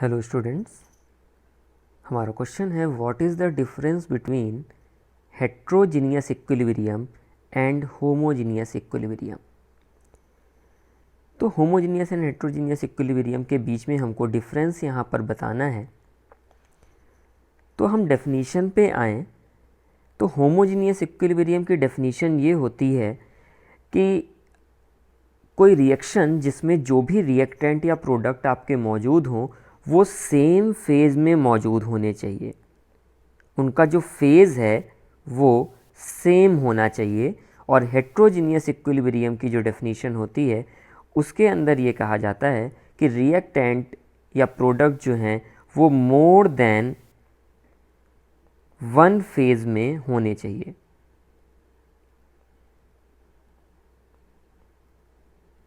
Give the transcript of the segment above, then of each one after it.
Hello students, हमारा question है what is the difference between heterogeneous equilibrium and homogeneous equilibrium. तो homogeneous and heterogeneous equilibrium के बीच में हमको डिफरेंस यहाँ पर बताना है। तो हम डेफिनीशन पे आएँ तो होमोजीनियस इक्विलिब्रियम की डेफिनीशन ये होती है कि कोई रिएक्शन जिसमें जो भी रिएक्टेंट या प्रोडक्ट आपके मौजूद हों वो सेम फेज़ में मौजूद होने चाहिए, उनका जो फेज़ है वो सेम होना चाहिए। और हेट्रोजीनियस इक्विलिब्रियम की जो डेफिनीशन होती है उसके अंदर ये कहा जाता है कि रिएक्टेंट या प्रोडक्ट जो हैं वो मोर देन वन फेज़ में होने चाहिए।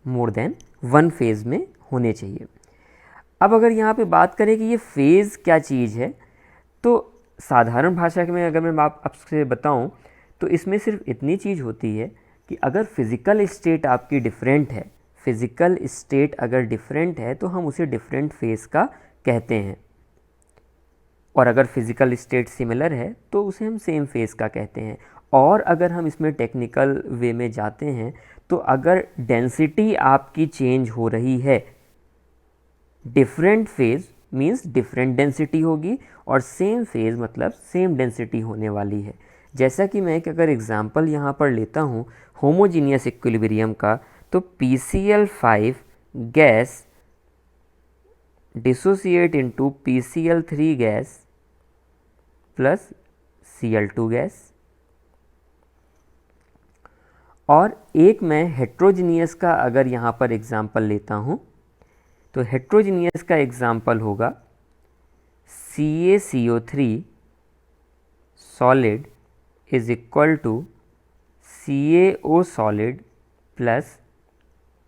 मोर देन वन फेज़ में होने चाहिए। अब अगर यहाँ पे बात करें कि ये फेज़ क्या चीज़ है, तो साधारण भाषा में अगर मैं आपसे बताऊँ तो इसमें सिर्फ इतनी चीज़ होती है कि अगर फिज़िकल स्टेट आपकी डिफरेंट है, फिज़िकल स्टेट अगर डिफरेंट है तो हम उसे डिफरेंट फेज़ का कहते हैं, और अगर फिज़िकल स्टेट सिमिलर है तो उसे हम सेम फेज़ का कहते हैं। और अगर हम इसमें टेक्निकल वे में जाते हैं तो अगर डेंसिटी आपकी चेंज हो रही है, different phase means different density होगी और सेम फेज़ मतलब सेम डेंसिटी होने वाली है। जैसा कि मैं एक अगर एग्जांपल यहाँ पर लेता हूँ होमोजीनियस इक्विलिब्रियम का, तो PCl5 gas dissociate into PCl3 gas plus Cl2 gas. और एक मैं हेट्रोजीनियस का अगर यहाँ पर एग्जांपल लेता हूँ तो हेट्रोजीनियस का एग्जांपल होगा CaCO3 solid is equal to CaO solid plus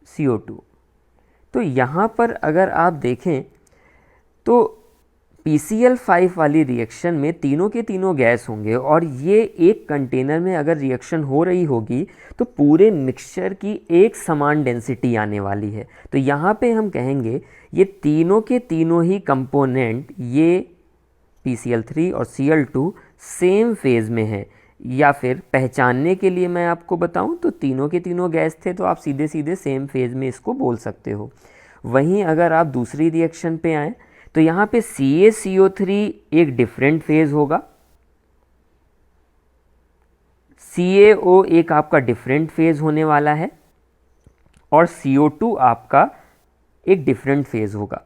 CO2। तो यहाँ पर अगर आप देखें तो PCl5 वाली रिएक्शन में तीनों के तीनों गैस होंगे और ये एक कंटेनर में अगर रिएक्शन हो रही होगी तो पूरे मिक्सचर की एक समान डेंसिटी आने वाली है। तो यहाँ पे हम कहेंगे ये तीनों के तीनों ही कंपोनेंट, ये PCl3 और Cl2 सेम फेज़ में है। या फिर पहचानने के लिए मैं आपको बताऊं तो तीनों के तीनों गैस थे तो आप सीधे सीधे सेम फेज़ में इसको बोल सकते हो। वहीं अगर आप दूसरी रिएक्शन पे आएँ तो यहाँ पे CaCO3 एक डिफरेंट फेज़ होगा, CaO एक आपका डिफरेंट फेज़ होने वाला है और CO2 आपका एक डिफरेंट फेज़ होगा।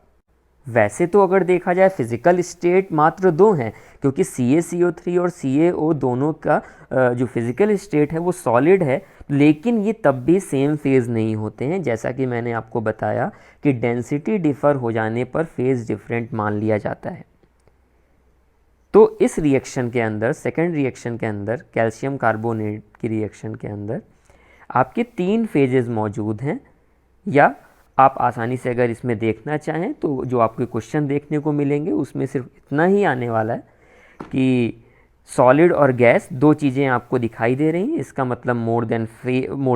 वैसे तो अगर देखा जाए फिज़िकल स्टेट मात्र दो हैं, क्योंकि CaCO3 और CaO दोनों का जो फिज़िकल स्टेट है वो सॉलिड है, लेकिन ये तब भी सेम फेज़ नहीं होते हैं। जैसा कि मैंने आपको बताया कि डेंसिटी डिफ़र हो जाने पर फेज़ डिफरेंट मान लिया जाता है। तो इस रिएक्शन के अंदर, सेकेंड रिएक्शन के अंदर, कैल्शियम कार्बोनेट की रिएक्शन के अंदर आपके तीन फेजेस मौजूद हैं। या आप आसानी से अगर इसमें देखना चाहें तो जो आपके क्वेश्चन देखने को मिलेंगे उसमें सिर्फ इतना ही आने वाला है कि सॉलिड और गैस दो चीज़ें आपको दिखाई दे रही हैं, इसका मतलब मोर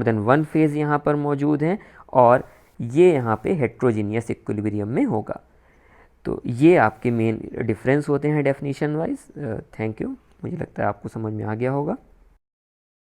देन वन फेज़ यहाँ पर मौजूद हैं और ये यहाँ पे हेट्रोजीनियस इक्विलिब्रियम में होगा। तो ये आपके मेन डिफरेंस होते हैं डेफिनेशन वाइज। थैंक यू, मुझे लगता है आपको समझ में आ गया होगा।